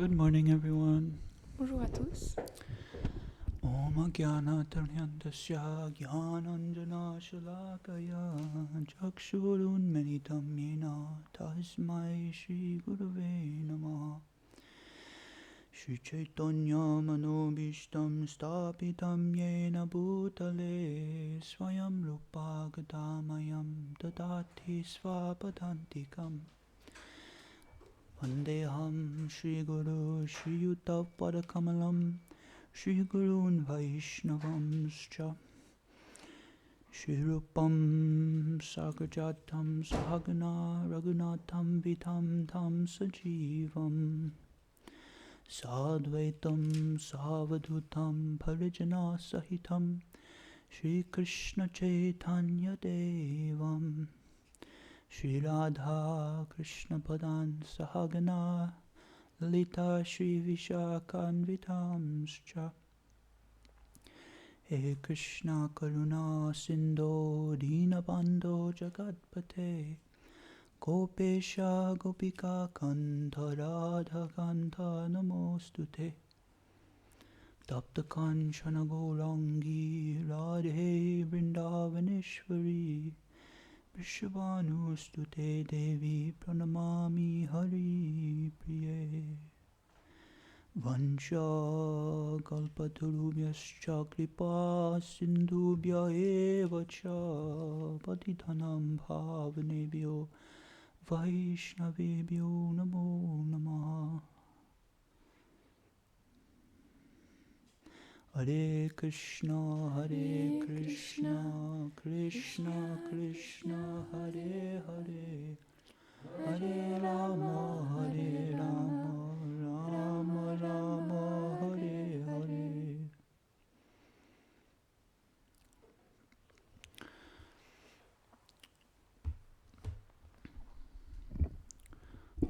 Good morning, everyone. Bonjour à tous. Om Jnana Taryantasya Jnananjana Shalakaya Chakshurunmanitam Yena Tasmai Shri Gurave Namaha Shri Chaitanya Manobishtam Stapitam Yena Bhutale Swayam Rupa Gadamayam Dadati Svapadantikam Vandeham Shri Guru Shri Yuta Padakamalam Shri Gurun Vaishnavamscha Shri Rupam Sagrajatam Sahagana Raghunatham Vitam Tam Sajivam Sadvaitam Savadhutam Parijana Sahitam Shri Krishna Chaitanya Devam Shri Radha Krishna Padan Sahagana Lalita Shri Vishakhanvitamscha He Krishna Karuna Sindho Dinabandho Jagatpate Gopesha Gopika Kantha Radha Kantha Namostute Tapta Kanchana Gaurangi Radhe Vrindavaneshwari Vrishabhanustute Devi Pranamami Hari Priye Vansha Kalpatarubhyascha Kripa Sindhubhya Eva Cha Patitanam Bhavanebhyo Vaishnavebhyo Namo Namaha Hare Krishna, Krishna Krishna, Hare Hare, Hare Rama, Rama Rama, Hare Hare.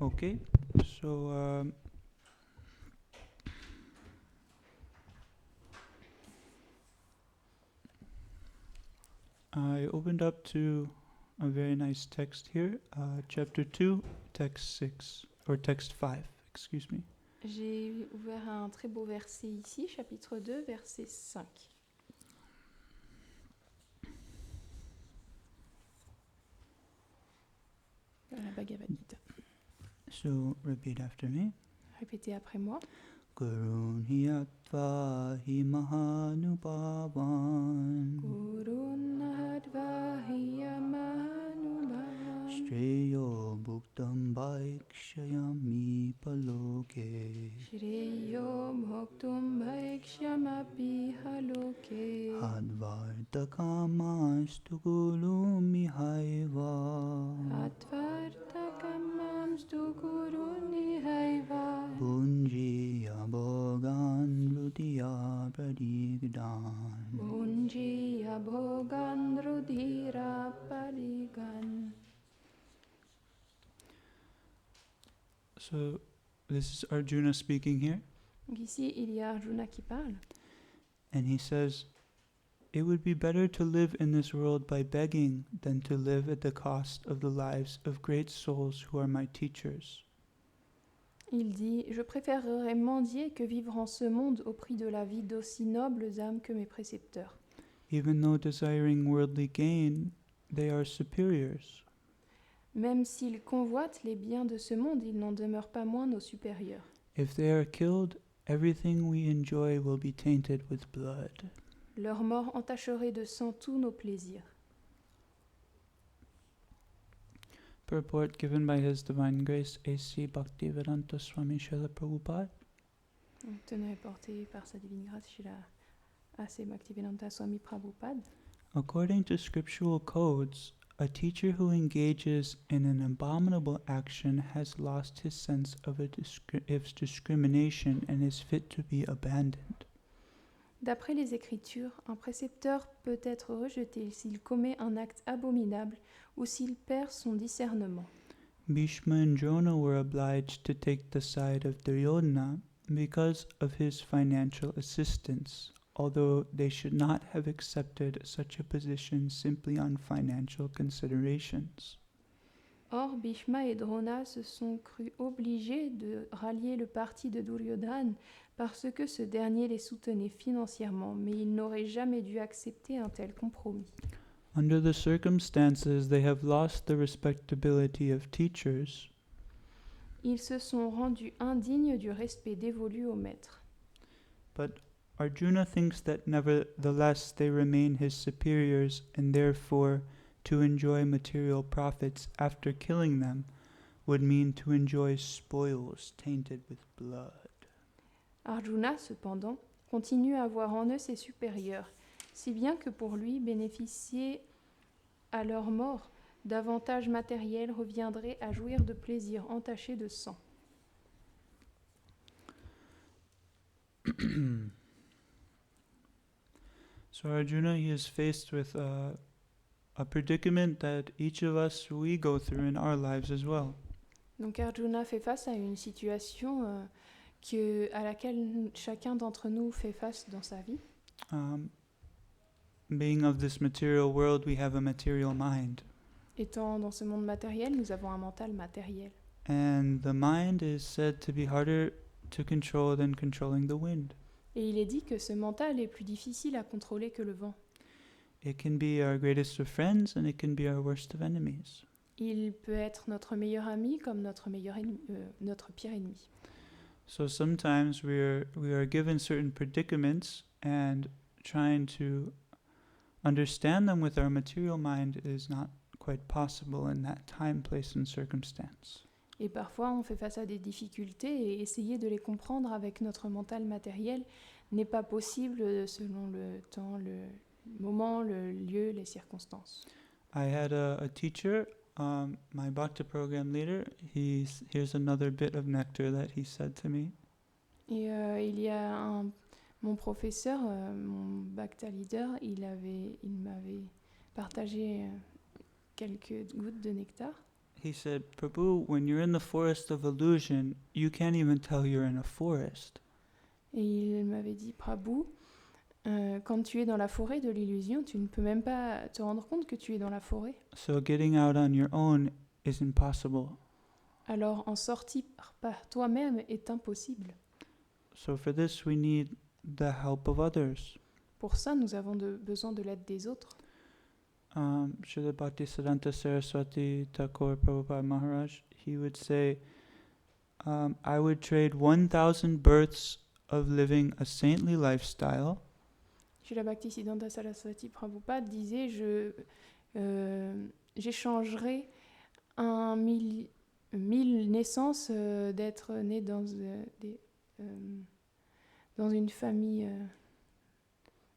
Okay, so I opened up to a very nice text here, chapter 2, text 6, or text 5, excuse me. J'ai ouvert un très beau verset ici, chapitre 2, verset 5. Dans la Bhagavad Gita. So, repeat after me. Répétez après moi. Gurunhyatva hi mahanubhavan Gurunahadva hiya mahanubhavan Shreyo bhuktam bhaikshayami paloke Shreyo bhoktum bhaikshyamapi haloke Advartakamastu gurumihaiva Atvartakamamstu gurunihaiva Bunjiya bhogan rudhiya pradigdan Bunjiya bhogan rudhira parigan. So, this is Arjuna speaking here. Donc ici, il y a Arjuna qui parle. And he says, it would be better to live in this world by begging than to live at the cost of the lives of great souls who are my teachers. Il dit « Je préférerais mendier que vivre en ce monde au prix de la vie d'aussi nobles âmes que mes précepteurs. Even though desiring worldly gain, they are superiors. Même s'ils convoitent les biens de ce monde, ils n'en demeurent pas moins nos supérieurs. If they are killed, everything we enjoy will be tainted with blood. Leur mort entacherait de sang tous nos plaisirs. » Purport given by His Divine Grace A.C. Bhaktivedanta Swami Srila Prabhupada. Tenue portée par sa divine grâce chez la A.C. Bhaktivedanta Swami Prabhupada. According to scriptural codes, a teacher who engages in an abominable action has lost his sense of its discrimination and is fit to be abandoned. D'après les Écritures, un précepteur peut être rejeté s'il commet un acte abominable ou s'il perd son discernement. Bhishma and Drona were obliged to take the side of Duryodhana because of his financial assistance, although they should not have accepted such a position simply on financial considerations. Or, Bhishma et Drona se sont crus obligés de rallier le parti de Duryodhana parce que ce dernier les soutenait financièrement, mais ils n'auraient jamais dû accepter un tel compromis. Under the circumstances, they have lost the respectability of teachers, Ils se sont rendus indignes du respect dévolu au maître. but Arjuna thinks that nevertheless they remain his superiors, and therefore to enjoy material profits after killing them would mean to enjoy spoils tainted with blood. Arjuna, cependant, continue à voir en eux ses supérieurs, si bien que pour lui, bénéficier à leur mort d'avantages matériels reviendrait à jouir de plaisirs entachés de sang. So Arjuna, he is faced with a predicament that each of us, we go through in our lives as well. Donc Arjuna fait face à une situation à laquelle chacun d'entre nous fait face dans sa vie. Being of this material world, we have a material mind. Étant dans ce monde matériel, nous avons un mental matériel. And the mind is said to be harder to control than controlling the wind. Et il est dit que ce mental est plus difficile à contrôler que le vent. It can be our greatest of friends and it can be our worst of enemies. Il peut être notre meilleur ami comme notre pire ennemi. So sometimes we are given certain predicaments, and trying to understand them with our material mind is not quite possible in that time, place, and circumstance. Et parfois, on fait face à des difficultés et essayer de les comprendre avec notre mental matériel n'est pas possible selon le temps, le moment, le lieu, les circonstances. I had a teacher, my Bhakti program leader. Here's another bit of nectar that he said to me. Et il y a mon professeur, mon Bhakti leader, il m'avait partagé quelques gouttes de nectar. He said, Prabhu, when you're in the forest of illusion, you can't even tell you're in a forest. Et il m'avait dit, Prabhu, quand tu es dans la forêt de l'illusion, tu ne peux même pas te rendre compte que tu es dans la forêt. So getting out on your own is impossible. Alors en sortir par toi-même est impossible. So for this, we need the help of others. Pour ça, nous avons besoin de l'aide des autres. Srila Bhaktisiddhanta Saraswati Thakur Prabhupada Maharaj, he would say, I would trade 1,000 births of living a saintly lifestyle Srila Bhaktisiddhanta Saraswati Prabhupada disait, j'échangerais 1000 naissances d'être né dans une famille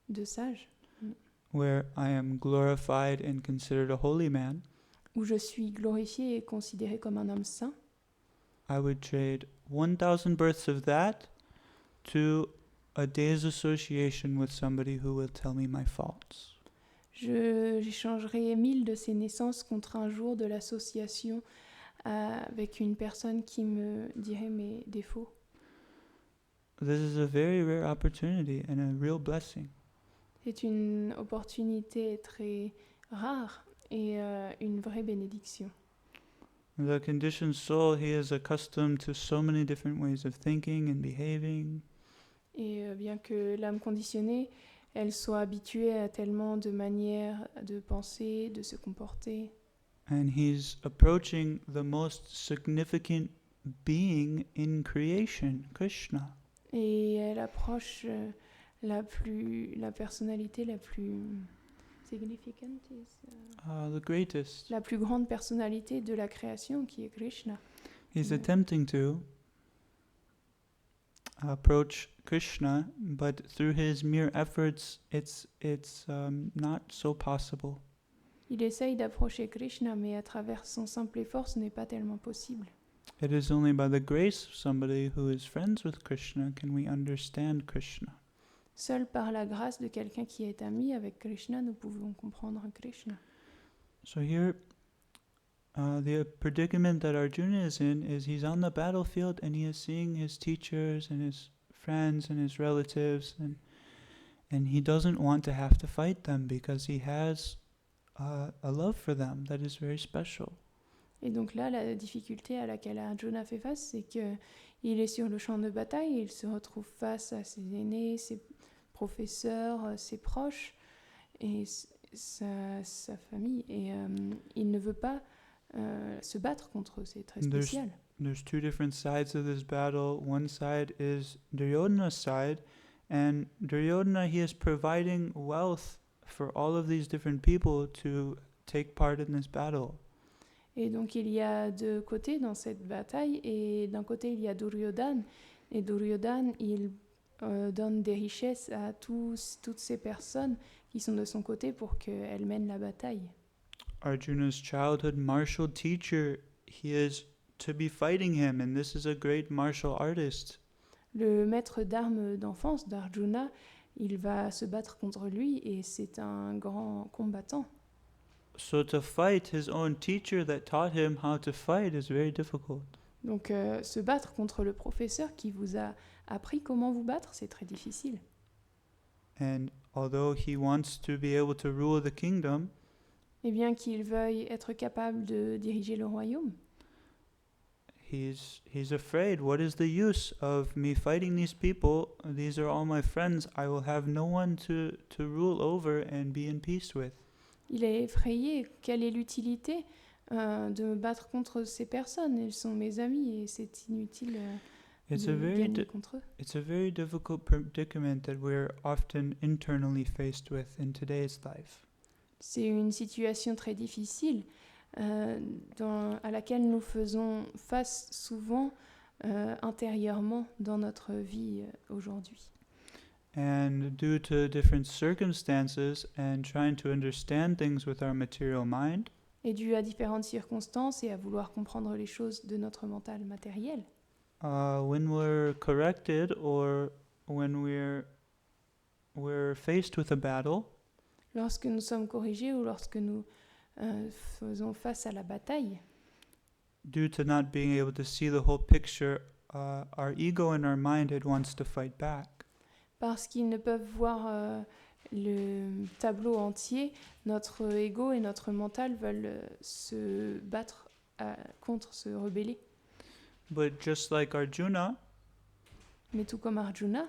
de sages, where I am glorified and considered a holy man. où je suis glorifié et considéré comme un homme saint. I would trade 1,000 births of that to a day's association with somebody who will tell me my faults. J'échangerai 1000 de ces naissances contre un jour de l'association avec une personne qui me dirait mes défauts. This is a very rare opportunity and a real blessing. C'est une opportunité très rare et une vraie bénédiction. The conditioned soul, he is accustomed to so many different ways of thinking and behaving. Et bien que l'âme conditionnée, elle soit habituée à tellement de manières de penser, de se comporter. And he's approaching the most significant being in creation, Krishna. Et elle approche la personnalité la plus significant, The greatest. la plus grande personnalité de la création qui est Krishna. He's Yeah. attempting to approach Krishna, but through his mere efforts, it's not so possible. Il essaye d'approcher Krishna, mais à travers son simple effort, ce n'est pas tellement possible. It is only by the grace of somebody who is friends with Krishna can we understand Krishna. Seul par la grâce de quelqu'un qui est ami avec Krishna, nous pouvons comprendre Krishna. So here, the predicament that Arjuna is in is he's on the battlefield and he is seeing his teachers and his friends and his relatives, and he doesn't want to have to fight them because he has a love for them that is very special. Et donc là, la difficulté à laquelle Arjuna fait face, c'est qu'il est sur le champ de bataille, il se retrouve face à ses aînés, ses professeurs, ses proches et sa famille. Et il ne veut pas se battre contre eux, c'est très spécial. There's two different sides of this battle. One side is Duryodhana's side, and Duryodhana, he is providing wealth for all of these different people to take part in this battle. Et donc il y a deux côtés dans cette bataille, et d'un côté il y a Duryodhana, et Duryodhana il donne des richesses à toutes ces personnes qui sont de son côté pour qu'elles mènent la bataille. Arjuna's childhood martial teacher, he is to be fighting him, and this is a great martial artist. Le maître d'armes d'enfance d'Arjuna, il va se battre contre lui, et c'est un grand combattant. So to fight his own teacher that taught him how to fight is very difficult. Donc se battre contre le professeur qui vous a appris comment vous battre, c'est très difficile. And although he wants to be able to rule the kingdom, Et bien qu'il veuille être capable de diriger le royaume, he's afraid. What is the use of me fighting these people? These are all my friends. I will have no one to rule over and be in peace with. il est effrayé. Quelle est l'utilité de me battre contre ces personnes? Ils sont mes amis et c'est inutile de gagner contre eux. It's a very difficult predicament that we're often internally faced with in today's life. C'est une situation très difficile à laquelle nous faisons face souvent intérieurement dans notre vie aujourd'hui. And due to different circumstances and trying to understand things with our material mind, Et dû à différentes circonstances et à vouloir comprendre les choses de notre mental matériel, when we're corrected or when we're faced with a battle, lorsque nous sommes corrigés ou lorsque nous faisons face à la bataille, due to not being able to see the whole picture, our ego and our mind, it wants to fight back. parce qu'ils ne peuvent voir le tableau entier, notre ego et notre mental veulent se battre contre, se rebeller. But just like Arjuna, Mais tout comme Arjuna,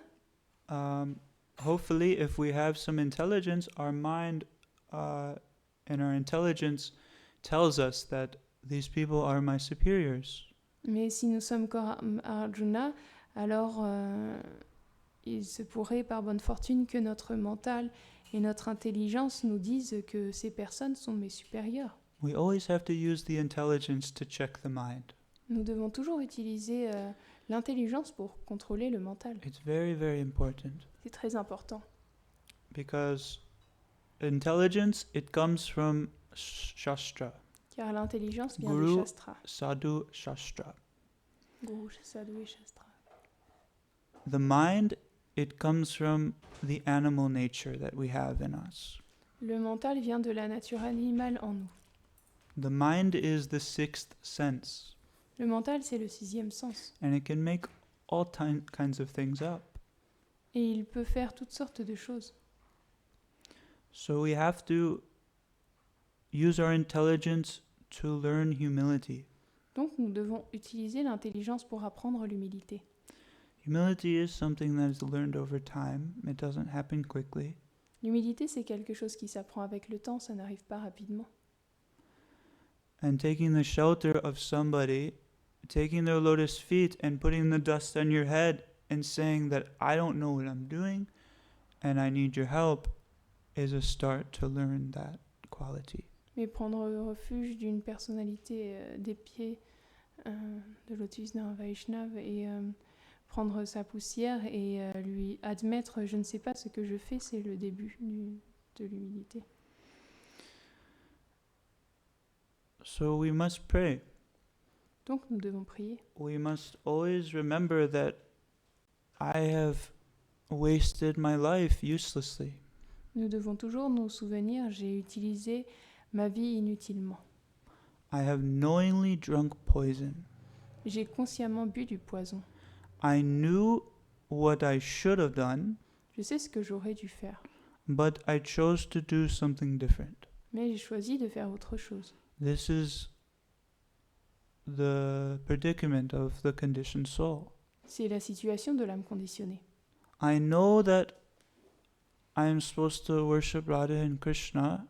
hopefully if we have some intelligence, our mind and our intelligence tells us that these people are my superiors. mais si nous sommes comme Arjuna, alors il se pourrait par bonne fortune que notre mental et notre intelligence nous disent que ces personnes sont mes supérieurs. We always have to use the intelligence to check the mind. Nous devons toujours utiliser l'intelligence pour contrôler le mental. It's very, very important C'est très important. because intelligence, it comes from Shastra, Car l'intelligence vient Guru, des Shastras. Sadhu Shastra. Guru, Sadhu et Shastra. The mind, it comes from the animal nature that we have in us. Le mental vient de la nature animale en nous. The mind is the sixth sense, Le mental, c'est le sixième sens. and it can make all kinds of things up. Et il peut faire toutes sortes de choses. So we have to use our intelligence to learn humility. Donc nous devons utiliser l'intelligence pour apprendre l'humilité. Humility is something that is learned over time. It doesn't happen quickly. L'humilité, c'est quelque chose qui s'apprend avec le temps, ça n'arrive pas rapidement. And taking the shelter of somebody, taking their lotus feet and putting the dust on your head and saying that I don't know what I'm doing and I need your help is a start to learn that quality. Mais prendre refuge d'une personnalité des pieds de lotus d'un Vaishnava et prendre sa poussière et lui admettre je ne sais pas ce que je fais, c'est le début de l'humilité. So we must pray. Donc nous devons prier. We must always remember that I have wasted my life uselessly. Nous devons toujours nous souvenir, j'ai utilisé ma vie inutilement. I have knowingly drunk poison. J'ai consciemment bu du poison. I knew what I should have done, Je sais ce que j'aurais dû faire, but I chose to do something different. mais j'ai choisi de faire autre chose. This is the predicament of the conditioned soul. C'est la situation de l'âme conditionnée. I know that I am supposed to worship Radha and Krishna,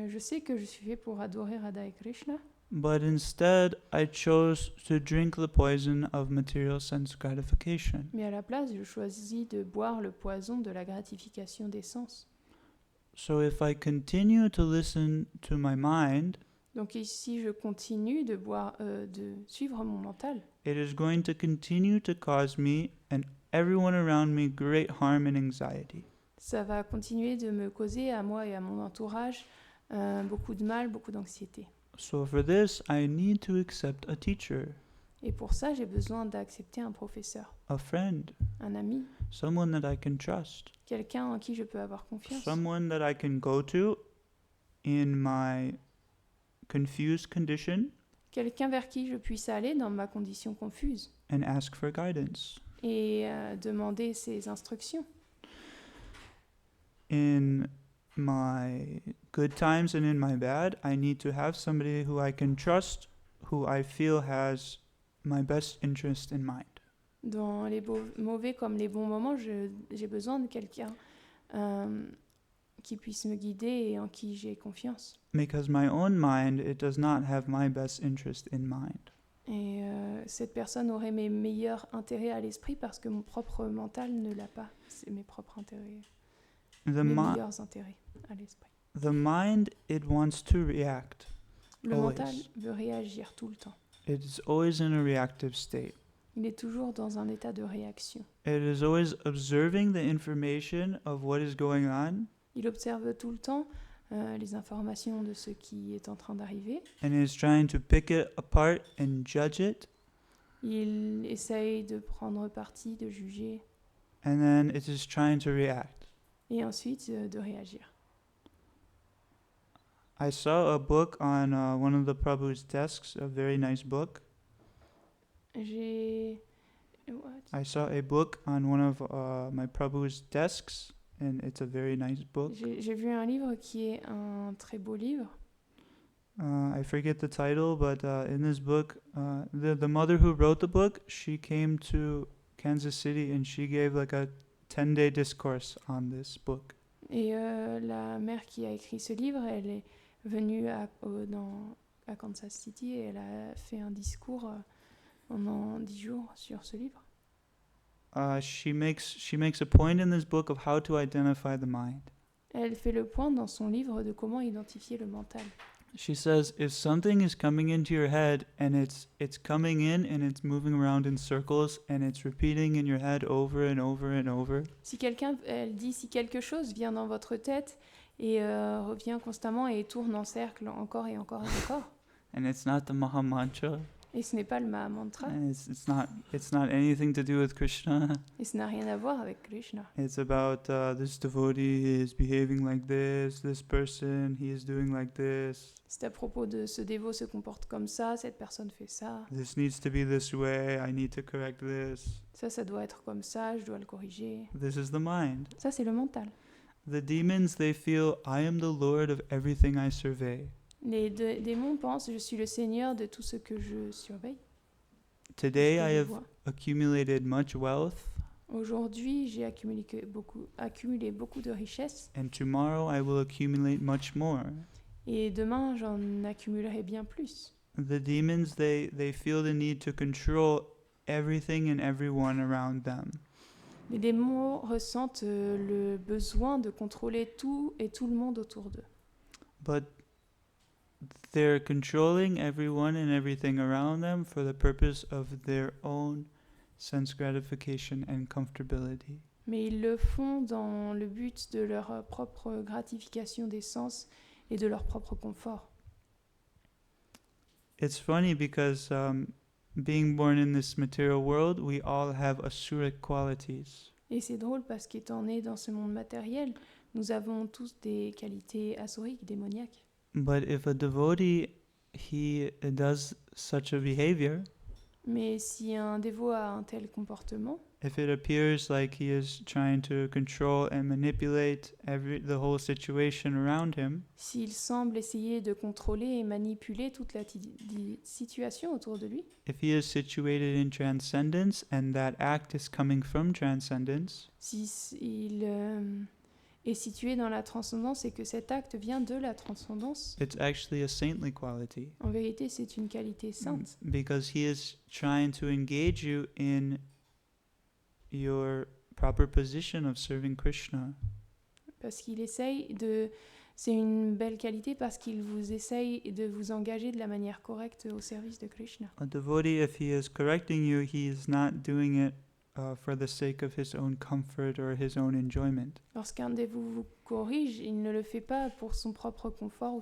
Je sais que je suis fait pour adorer Radha et Krishna, but instead I chose to drink the poison of material sense gratification. mais à la place, je choisis de boire le poison de la gratification des sens. So if I continue to listen to my mind, Donc ici, je continue de suivre mon mental. it is going to continue to cause me and everyone around me great harm and anxiety. Ça va continuer de me causer à moi et à mon entourage beaucoup de mal, beaucoup d'anxiété. So for this, I need to accept a teacher, Et pour ça, j'ai besoin d'accepter un professeur, a friend, un ami, someone that I can trust, quelqu'un en qui je peux avoir confiance, someone that I can go to in my confused condition quelqu'un vers qui je puisse aller dans ma condition confuse and ask for guidance. et demander ses instructions. In my good times and in my bad, I need to have somebody who I can trust, who I feel has my best interest in mind. Dans les mauvais comme les bons moments, j'ai besoin de quelqu'un qui puisse me guider et en qui j'ai confiance. Because my own mind, it does not have my best interest in mind. Et cette personne aurait mes meilleurs intérêts à l'esprit parce que mon propre mental ne l'a pas. C'est mes propres intérêts, mes meilleurs intérêts à l'esprit. The mind, it wants to react. Le Always. mental veut réagir tout le temps. It is always in a reactive state. Il est toujours dans un état de réaction. It is always observing the information of what is going on, Il observe tout le temps les informations de ce qui est en train d'arriver. and is trying to pick it apart and judge it, Il essaye de prendre parti, de juger and then it is trying to react. et ensuite de réagir. I saw a book on one of the Prabhu's desks, a very nice book. J'ai... I saw a book on one of my Prabhu's desks, and it's a very nice book. J'ai vu un livre qui est un très beau livre. I forget the title, but in this book, the mother who wrote the book, she came to Kansas City and she gave like a 10-day discourse on this book. Et la mère qui a écrit ce livre, elle est venue à Kansas City et elle a fait un discours pendant 10 jours sur ce livre. She makes a point in this book of how to identify the mind. Elle fait le point dans son livre de comment identifier le mental. She says if something is coming into your head and it's coming in and it's moving around in circles and it's repeating in your head over and over and over. Elle dit si quelque chose vient dans votre tête et revient constamment et tourne en cercle encore et encore et encore. And it's not the Maha Mantra. Et ce n'est pas le Maha Mantra. And it's not anything to do with Krishna. Et ce n'a rien à voir avec Krishna. It's about this devotee is behaving like this person, he is doing like this. C'est à propos de ce dévot se comporte comme ça, cette personne fait ça. This needs to be this way, I need to correct this. Ça doit être comme ça, je dois le corriger. This is the mind. Ça, c'est le mental. The demons, they feel, I am the Lord of everything I survey. Les démons pensent, je suis le Seigneur de tout ce que je surveille. Today I je have vois. accumulated much wealth, Aujourd'hui, j'ai accumulé beaucoup de richesses. and tomorrow I will accumulate much more. Et demain, j'en accumulerai bien plus. The demons, they feel the need to control everything and everyone around them. Les démons ressentent le besoin de contrôler tout et tout le monde autour d'eux. But they're controlling everyone and everything around them for the purpose of their own sense gratification and comfortability. Mais ils le font dans le but de leur propre gratification des sens et de leur propre confort. It's funny because being born in this material world, we all have asuric qualities. Et c'est drôle parce qu'étant nés dans ce monde matériel, nous avons tous des qualités asuriques, démoniaques. But if a devotee, he does such a behavior, Mais si un dévot a un tel comportement, if it appears like he is trying to control and manipulate the whole situation around him, s'il semble essayer de contrôler et manipuler toute la situation autour de lui, if he is situated in transcendence and that act is coming from transcendence, s'il est situé dans la transcendance et que cet acte vient de la transcendance, it's actually a saintly quality. en vérité, c'est une qualité sainte. Because he is trying to engage you in your proper position of serving Krishna. Parce qu'il essaye de... C'est une belle qualité parce qu'il vous essaye de vous engager de la manière correcte au service de Krishna. A devotee, if he is correcting you, he is not doing it for the sake of his own comfort or his own enjoyment. Lorsqu'un dévot vous corrige, il ne le fait pas pour son propre confort ou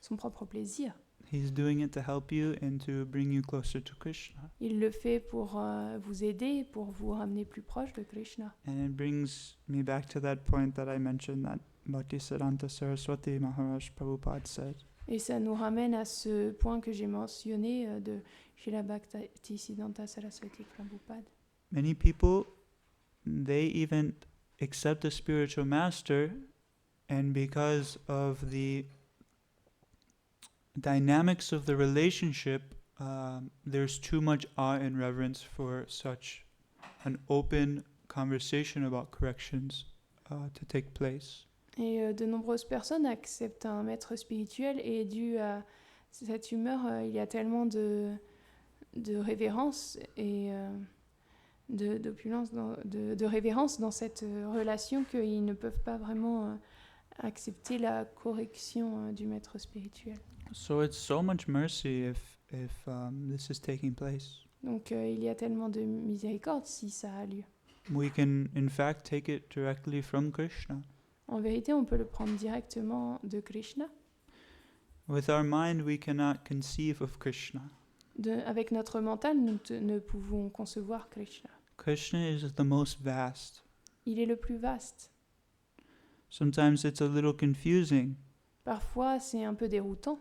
son propre plaisir. He's doing it to help you and to bring you closer to Krishna. Il le fait pour vous aider, pour vous ramener plus proche de Krishna. And it brings me back to that point that I mentioned that Bhaktisiddhanta Saraswati Maharaj Prabhupada said. Et ça nous ramène à ce point que j'ai mentionné de Srila Bhaktisiddhanta Saraswati Prabhupada. Many people, they even accept a spiritual master, and because of the dynamics of the relationship, there's too much awe and reverence for such an open conversation about corrections to take place. Et de nombreuses personnes acceptent un maître spirituel et dû à cette humeur, il y a tellement de révérence et d'opulence, de révérence dans cette relation qu'ils ne peuvent pas vraiment accepter la correction du maître spirituel. So it's so much mercy if this is taking place. Donc il y a tellement de miséricorde si ça a lieu. We can in fact take it directly from Krishna. En vérité, on peut le prendre directement de Krishna. With our mind we cannot conceive of Krishna. Avec notre mental, nous ne pouvons concevoir Krishna. Krishna is the most vast. Il est le plus vaste. Sometimes it's a little confusing. Parfois, c'est un peu déroutant.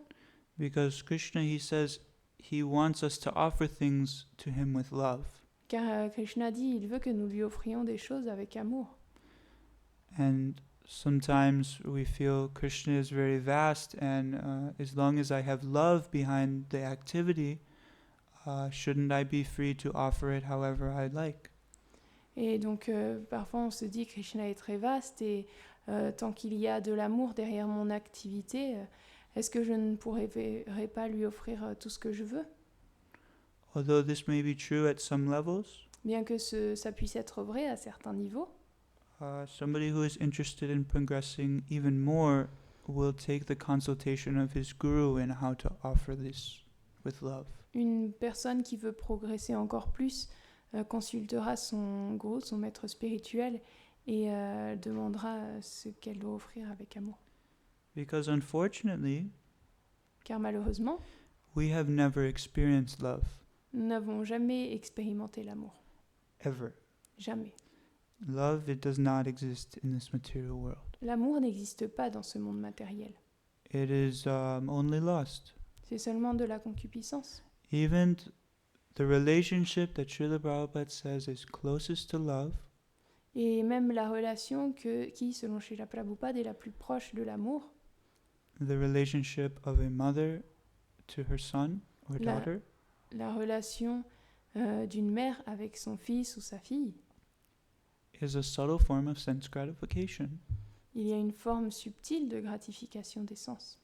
Because Krishna, he says, he wants us to offer things to him with love. Car Krishna dit, il veut que nous lui offrions des choses avec amour. And sometimes we feel Krishna is very vast, and as long as I have love behind the activity, shouldn't I be free to offer it however I like? Et donc, parfois, on se dit, Krishna est très vaste, et tant qu'il y a de l'amour derrière mon activité, est-ce que je ne pourrais pas lui offrir tout ce que je veux? Although this may be true at some levels, bien que ça puisse être vrai à certains niveaux, somebody who is interested in progressing even more will take the consultation of his guru in how to offer this with love. Une personne qui veut progresser encore plus consultera son gourou, son maître spirituel, et demandera ce qu'elle doit offrir avec amour. Because unfortunately, car malheureusement, we have never experienced love. Nous n'avons jamais expérimenté l'amour. Ever. Jamais. Love, it does not exist in this material world. L'amour n'existe pas dans ce monde matériel. It is only lust. C'est seulement de la concupiscence. Even the relationship that Srila Prabhupada says is closest to love, et même la relation qui, selon Srila Prabhupada, est la plus proche de l'amour, the relationship of a mother to her son or daughter, la relation d'une mère avec son fils ou sa fille, is a subtle form of sense gratification. Il y a une forme subtile de gratification des sens.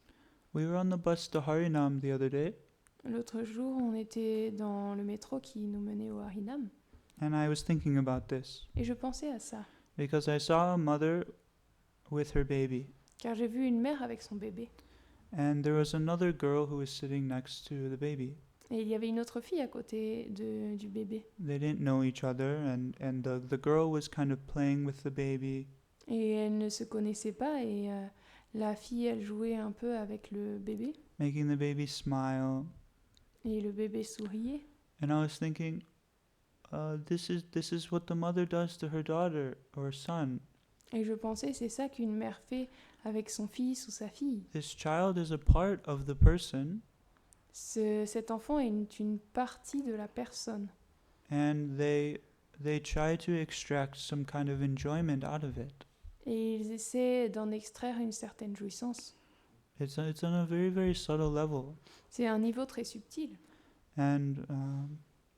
We were on the bus to Harinam the other day. L'autre jour, on était dans le métro qui nous menait au Harinam. And I was thinking about this. Et je pensais à ça. Because I saw a mother with her baby. Car j'ai vu une mère avec son bébé. And there was another girl who was sitting next to the baby. Et il y avait une autre fille à côté du bébé. They didn't know each other, and the girl was kind of playing with the baby. Et elles ne se connaissaient pas, et la fille, elle jouait un peu avec le bébé. Making the baby smile. Et le bébé souriait. And I was thinking, this is what the mother does to her daughter or son. Et je pensais, c'est ça qu'une mère fait avec son fils ou sa fille. This child is a part of the person. Cet enfant est une partie de la personne. And they try to extract some kind of enjoyment out of it. Et ils essaient d'en extraire une certaine jouissance. It's on a very, very subtle level. C'est un niveau très subtil. And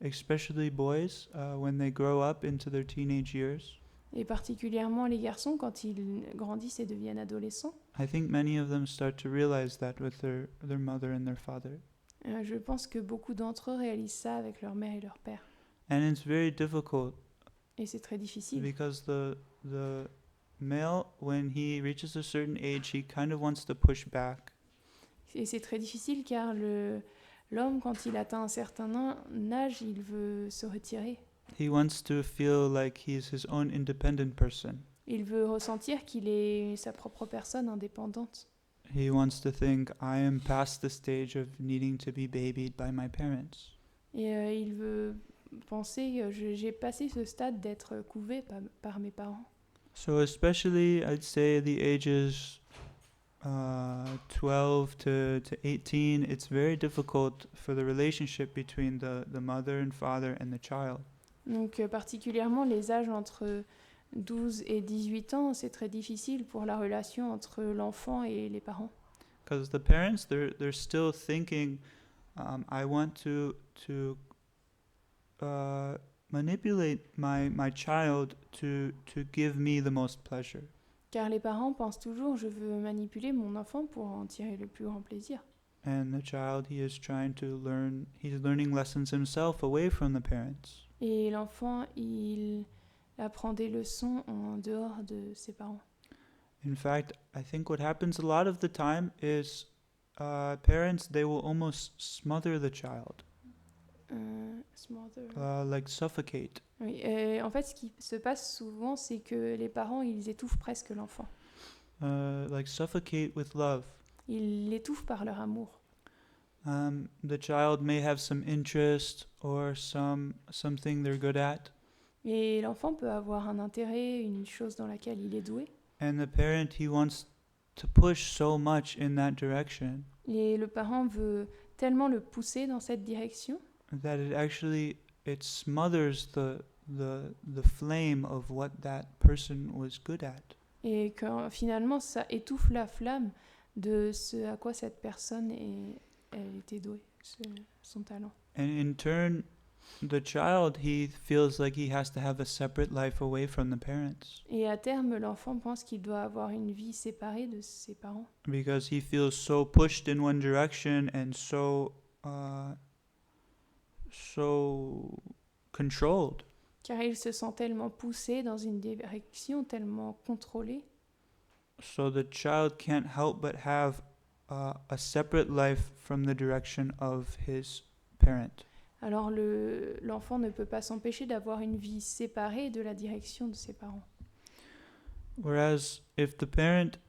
especially boys, when they grow up into their teenage years, Et particulièrement les garçons, quand ils grandissent et deviennent adolescents, I think many of them start to realize that with their mother and their father. je pense que beaucoup d'entre eux réalisent ça avec leur mère et leur père. And it's very difficult Et c'est très difficile. because the male, when he reaches a certain age, he kind of wants to push back. Et c'est très difficile car l'homme, quand il atteint un certain âge, il veut se retirer. He wants to feel like he's his own independent person. Il veut ressentir qu'il est sa propre personne indépendante. He wants to think, I am past the stage of needing to be babied by my parents. Et il veut penser, j'ai passé ce stade d'être couvé par mes parents. So especially, I'd say the ages 12 to 18, it's very difficult for the relationship between the mother and father and the child. Donc particulièrement les âges entre 12 et 18 ans, c'est très difficile pour la relation entre l'enfant et les parents. Because the parents, they're still thinking, I want to manipulate my child to give me the most pleasure. Car les parents pensent toujours, je veux manipuler mon enfant pour en tirer le plus grand plaisir. And the child, he's learning lessons himself away from the parents. Et l'enfant, il apprend des leçons en dehors de ses parents. In fact, I think what happens a lot of the time is parents, they will almost smother the child, like suffocate. Oui, en fait, ce qui se passe souvent, c'est que les parents, ils étouffent presque l'enfant. Like suffocate with love. Ils l'étouffent par leur amour. The child may have some interest or something they're good at. Et l'enfant peut avoir un intérêt, une chose dans laquelle il est doué. And the parent, he wants to push so much in that direction Et le parent veut tellement le pousser dans cette direction that it smothers the flame of what that person was good at. et que finalement ça étouffe la flamme de ce à quoi cette personne elle était douée, son talent. And in turn, the child, he feels like he has to have a separate life away from the parents Et à terme, l'enfant pense qu'il doit avoir une vie séparée de ses parents because he feels so pushed in one direction and so controlled. car il se sent tellement poussé dans une direction, tellement contrôlé. So the child can't help but have a separate life from the direction of his parent. Alors l'enfant ne peut pas s'empêcher d'avoir une vie séparée de la direction de ses parents. Whereas if the parent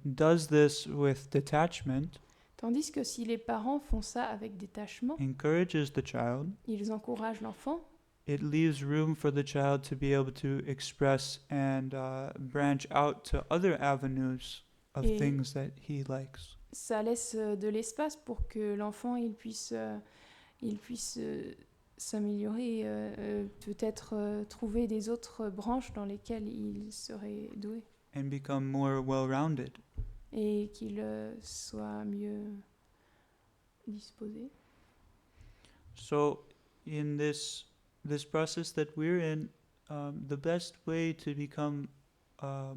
does this with detachment, Tandis que si les parents font ça avec détachement, encourages the child, ils encouragent l'enfant, it leaves room for the child to be able to express and branch out to other avenues of Et- things that he likes. ça laisse de l'espace pour que l'enfant il puisse s'améliorer, peut-être trouver des autres branches dans lesquelles il serait doué And become more well-rounded. et qu'il soit mieux disposé. So in this process that we're in, the best way to become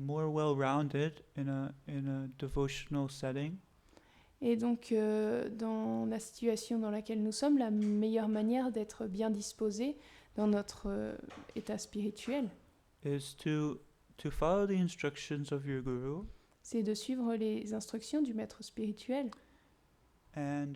more well-rounded in a devotional setting Et donc, dans la situation dans laquelle nous sommes, la meilleure manière d'être bien disposé dans notre état spirituel, is to follow the instructions of your guru c'est de suivre les instructions du maître spirituel and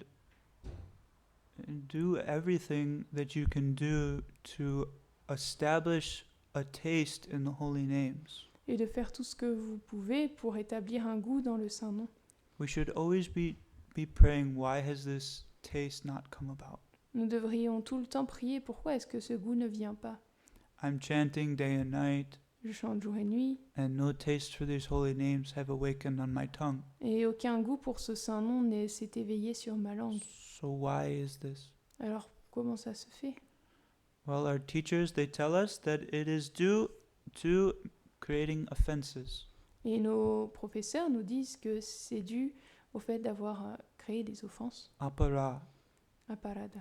do everything that you can do to establish a taste in the holy names. et de faire tout ce que vous pouvez pour établir un goût dans le saint nom. We should always be praying, why has this taste not come about? Nous devrions tout le temps prier, pourquoi est-ce que ce goût ne vient pas? I'm chanting day and night, Je chante jour et nuit, and no taste for these holy names have awakened on my tongue. et aucun goût pour ce saint nom ne s'est éveillé sur ma langue. So why is this? Alors, comment ça se fait? Well, our teachers, they tell us that it is due to creating offenses. Et nos professeurs nous disent que c'est dû au fait d'avoir créé des offenses. Apara. Aparada.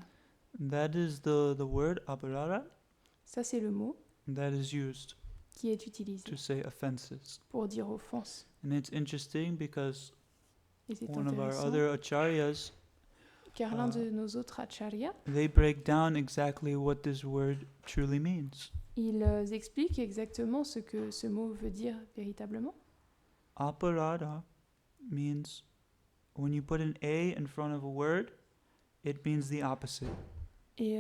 That is the word aparara Ça, c'est le mot that is used qui est utilisé to say offenses. pour dire offense. And it's interesting because Et c'est one of our intéressant other acharyas, car l'un de nos autres acharyas, they break down exactly what this word truly means. ils expliquent exactement ce que ce mot veut dire véritablement. Aparada means when you put an A in front of a word, it means the opposite. Et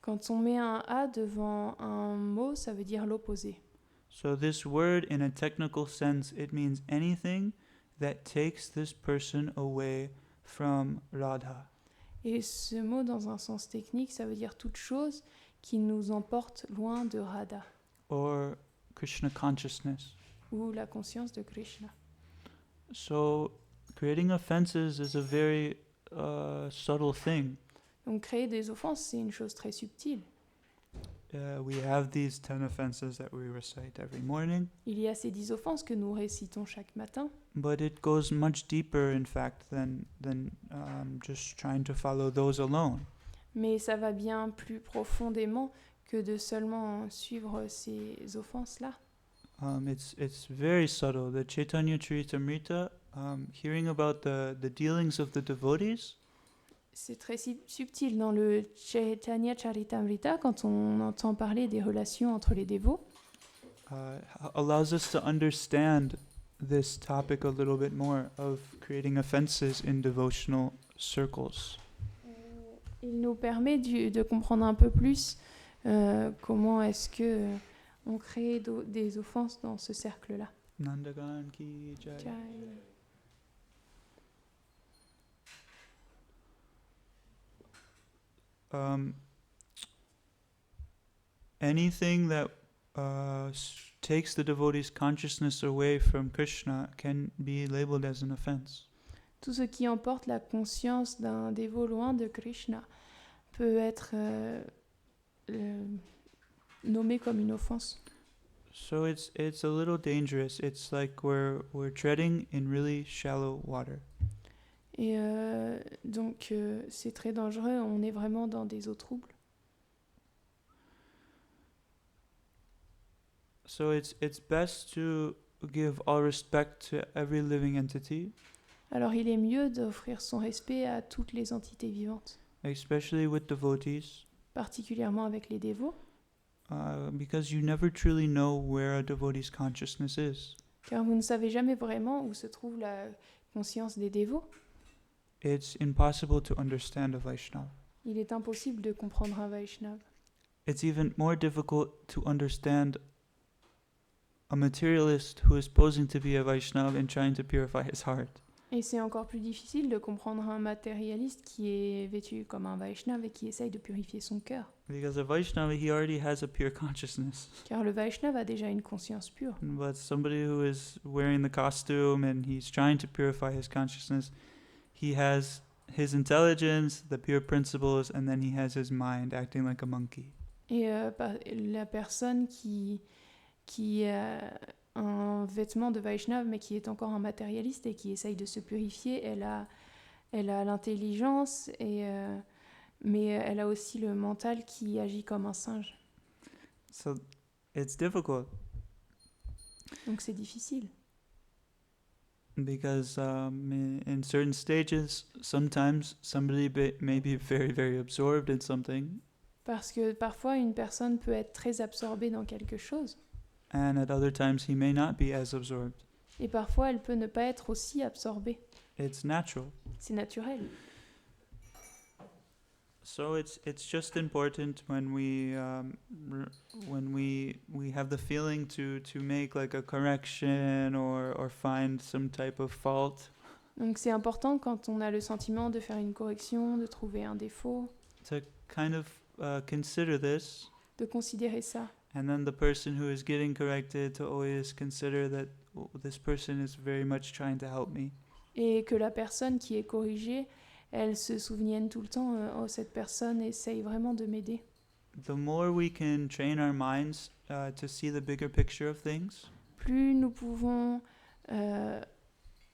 quand on met un A devant un mot, ça veut dire l'opposé. So this word, in a technical sense, it means anything that takes this person away from Radha. Et ce mot, dans un sens technique, ça veut dire toute chose qui nous emporte loin de Radha, Or Krishna consciousness. ou la conscience de Krishna. So creating offenses is a very subtle thing. Donc créer des offenses, c'est une chose très subtile. We have these 10 offenses that we recite every morning, Il y a ces 10 offenses que nous récitons chaque matin, but it goes much deeper, in fact, than just trying to follow those alone. mais ça va bien plus profondément que de seulement suivre ces offenses-là. It's very subtle. The Chaitanya Charitamrita, hearing about the dealings of the devotees, C'est très subtil dans le Chaitanya Charitamrita quand on entend parler des relations entre les dévots. allows us to understand this topic a little bit more of creating offenses in devotional circles. Il nous permet de comprendre un peu plus comment est-ce que on crée des offenses dans ce cercle-là. Nandagan ki jai. Jai. Anything that takes the devotee's consciousness away from Krishna can be labeled as an offense. Tout ce qui emporte la conscience d'un dévot loin de Krishna peut être nommé comme une offense. So it's a little dangerous. It's like we're treading in really shallow water. Et donc c'est très dangereux, on est vraiment dans des eaux troubles. So it's best to give all respect to every living entity, Alors il est mieux d'offrir son respect à toutes les entités vivantes, especially with devotees, particulièrement avec les dévots, because you never truly know where a devotee's consciousness is. car vous ne savez jamais vraiment où se trouve la conscience des dévots. It's impossible to understand a Vaishnava. Il est impossible de comprendre un Vaishnava. It's even more difficult to understand a materialist who is posing to be a Vaishnava and trying to purify his heart. Et c'est encore plus difficile de comprendre un matérialiste qui est vêtu comme un Vaishnava et qui essaye de purifier son cœur. Because a Vaishnava, he already has a pure consciousness. Car le Vaishnava a déjà une conscience pure. But somebody who is wearing the costume and he's trying to purify his consciousness, he has his intelligence, the pure principles, and then he has his mind acting like a monkey. Et la personne qui a un vêtement de Vaishnava mais qui est encore un matérialiste et qui essaye de se purifier, elle a l'intelligence, mais elle a aussi le mental qui agit comme un singe. So it's difficult Donc c'est difficile. because in certain stages, sometimes somebody may be very, very absorbed in something, Parce que parfois une personne peut être très absorbée dans quelque chose and at other times he may not be as absorbed. et parfois elle peut ne pas être aussi absorbée. It's natural. C'est naturel. So it's just important when we have the feeling to make like a correction or find some type of fault, Donc c'est important quand on a le sentiment de faire une correction, de trouver un défaut, to kind of consider this, de considérer ça. and then the person who is getting corrected to always consider that this person is very much trying to help me. Et que la personne qui est corrigée, elle se souvienne tout le temps, oh, cette personne essaye vraiment de m'aider. the more we can train our minds to see the bigger picture of things, plus nous pouvons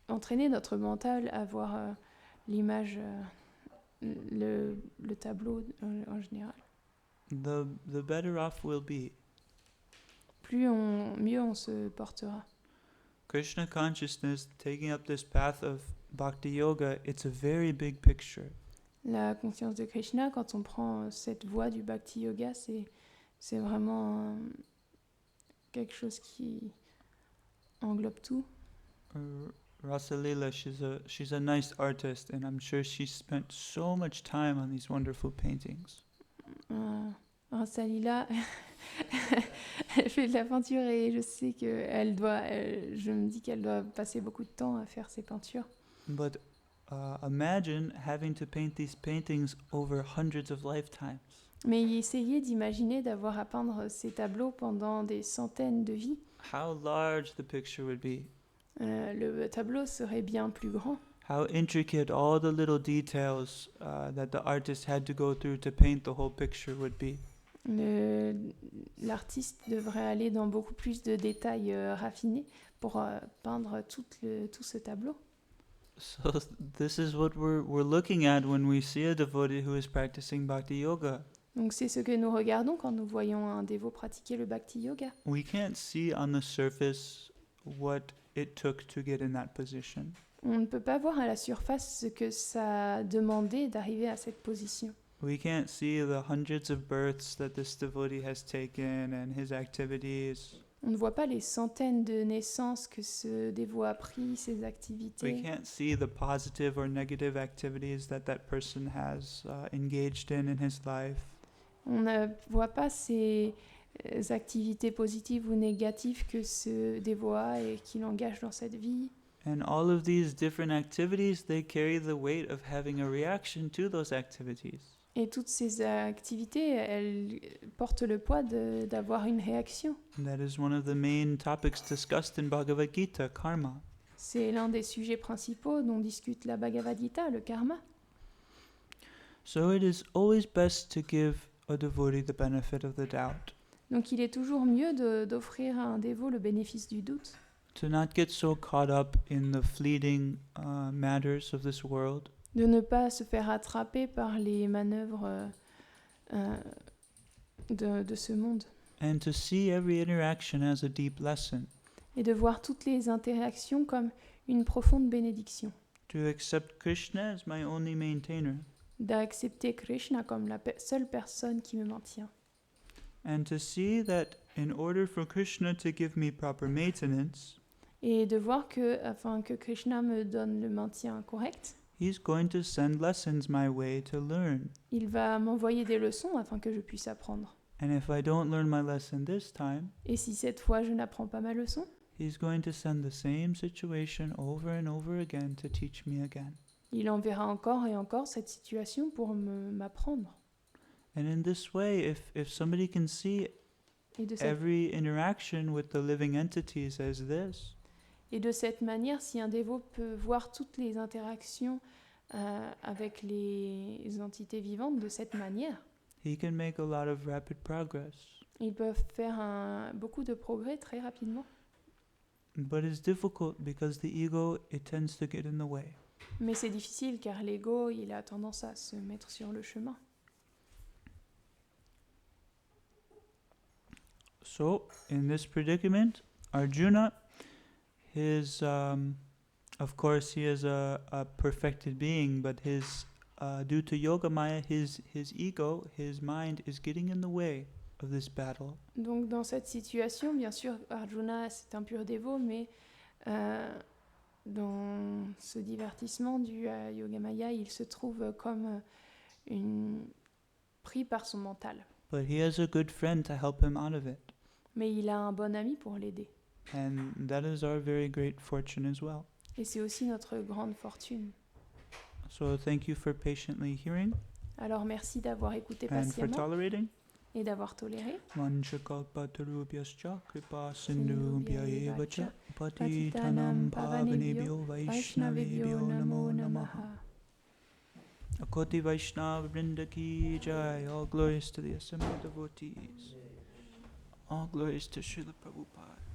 entraîner notre mental à voir l'image, le tableau en général, the better off we'll be. mieux on se portera. Krishna consciousness, taking up this path of bhakti yoga, it's a very big picture. La conscience de Krishna, quand on prend cette voie du bhakti yoga, c'est vraiment quelque chose qui englobe tout. Rasalila, she's a nice artist, and I'm sure she spent so much time on these wonderful paintings. Rasalila, elle fait de la peinture et je sais que je me dis qu'elle doit passer beaucoup de temps à faire ses peintures. But imagine having to paint these paintings over hundreds of lifetimes. Mais essayez d'imaginer d'avoir à peindre ces tableaux pendant des centaines de vies. How large the picture would be. Le tableau serait bien plus grand. How intricate all the little details that the artist had to go through to paint the whole picture would be. L'artiste devrait aller dans beaucoup plus de détails raffinés pour peindre tout ce tableau. So this is what we're looking at when we see a devotee who is practicing bhakti yoga. Donc c'est ce que nous regardons quand nous voyons un dévot pratiquer le bhakti yoga. We can't see on the surface what it took to get in that position. On ne peut pas voir à la surface ce que ça a demandé d'arriver à cette position. We can't see the hundreds of births that this devotee has taken and his activities. On ne voit pas les centaines de naissances que ce dévot a pris, ses We activités. can't see the positive or negative activities that person has engaged in his life. On ne voit pas ces activités positives ou négatives que ce dévot a et qu'il engage dans cette vie. And all of these different activities, they carry the weight of having a reaction to those activities. Et toutes ces activités, elles portent le poids d'avoir une réaction. And that is one of the main topics discussed in Bhagavad Gita, karma. C'est l'un des sujets principaux dont discute la Bhagavad Gita, le karma. So it is always best to give a devotee the benefit of the doubt. Donc il est toujours mieux d'offrir à un dévot le bénéfice du doute, To not get so caught up in the fleeting matters of this world. de ne pas se faire attraper par les manœuvres de ce monde, And to see every interaction as a deep lesson. et de voir toutes les interactions comme une profonde bénédiction, To accept Krishna as my only maintainer. d'accepter Krishna comme la seule personne qui me maintient, And to see that in order for Krishna to give me proper maintenance, et de voir que, afin que Krishna me donne le maintien correct, he's going to send lessons my way to learn. il va m'envoyer des leçons afin que je puisse apprendre. And if I don't learn my lesson this time, Et si cette fois je n'apprends pas ma leçon, he's going to send the same situation over and over again to teach me again. il enverra encore et encore cette situation pour m'apprendre. And in this way, if somebody can see Et de, cette, every interaction with the living entities as this, et de cette manière, si un dévot peut voir toutes les interactions avec les entités vivantes de cette manière, he can make a lot of rapid progress. ils peuvent faire beaucoup de progrès très rapidement. But it's difficult because the ego, it tends to get in the way. Mais c'est difficile car l'ego, il a tendance à se mettre sur le chemin. So, in this predicament, Arjuna, of course, he is a perfected being, but due to Yoga Maya, his ego, his mind is getting in the way of this battle. Donc dans cette situation, bien sûr, Arjuna, c'est un pur dévot, mais dans ce divertissement du Yogamaya, il se trouve comme pris par son mental. But he has a good friend to help him out of it. Mais il a un bon ami pour l'aider. And that is our very great fortune as well. Et c'est aussi notre grande fortune. So thank you for patiently hearing Alors merci d'avoir écouté and for patiemment tolerating. et d'avoir toléré. Manchakalpatarubhyascha kripa sindhubhya cha patitanam pavanebhyo vaishnavebhyo namo namaha. Akoti Vaishnava Vrinda Ki Jai. All glories to the assembled devotees. All glories to Srila Prabhupada.